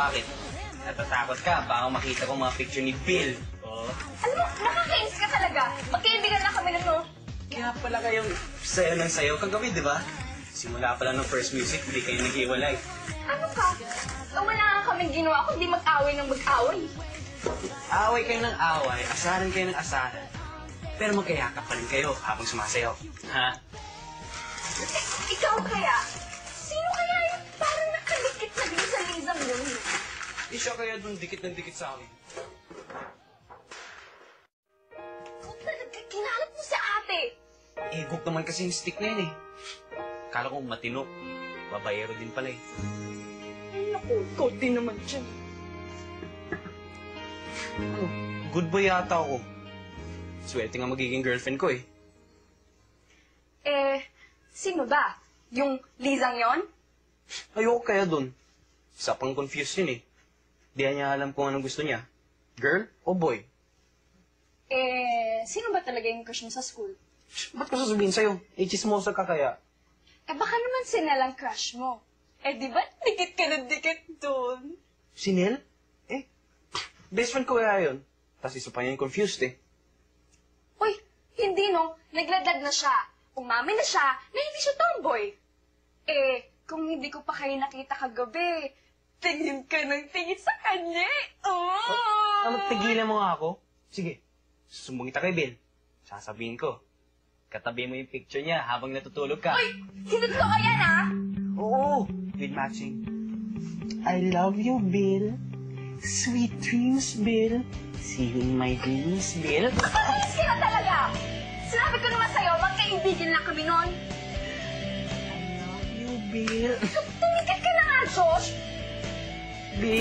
Bakit? Natatakot ka? Baka makita ko mga picture ni Bill. Oh. Alam mo, nakakainis ka talaga. Magkaibigan na kami na no. Kaya pala kayong sayo ng sayo kagabi, di ba? Simula pala ng first music, hindi kayo nag-iwalay. Ano ka? Wala nga kaming ginawa kundi mag-away ng mag-away. Away kayo ng away, asaran kayo ng asaran. Pero magkayakap pa rin kayo habang sumasayaw. Ha? Ikaw kaya? Sino kaya yung parang nakalikit na din sa lisang yun? Di siya kaya dun dikit ng dikit sa akin. Kung talaga kinalap mo si ate. Eh, book naman kasi yung stick na yun eh. Kala kong matino, babayero din pala eh. Ay naku, ikaw din naman dyan. Ano? Good boy yata ako. Swerte nga magiging girlfriend ko eh. Sino ba? Yung Lizang yon? Ayoko kaya dun. Isa pang confused yun eh. Di niya alam kung anong gusto niya. Girl o boy? Sino ba talaga yung crush mo sa school? Ba't ko sasabihin sa'yo? Eh, chismosa ka kaya. Baka naman sinalang crush mo. Di ba dikit ka na dikit doon? Si Nel? Best friend ko kaya yun. Tapos isa pa niya yung confused eh. Uy, hindi no. Nagladlad na siya. Umamin na siya na hindi siya tomboy. Kung hindi ko pa kayo nakita kagabi, tingin ka ng tingin sa kanya. Tigilan mo nga ako? Sige, susumbong kita kay Bill. Sasabihin ko, katabi mo yung picture niya habang natutulog ka. Uy, sinutoko yan ah! Oo, with matching. I love you, Bill. Sweet dreams, Bill. See you in my dreams, Bill. Ayos ka na talaga! Sinabi ko naman sa'yo, magkaibigan lang kami nun. I love you, Bill. Tumikit ka na nga, Josh! Bill.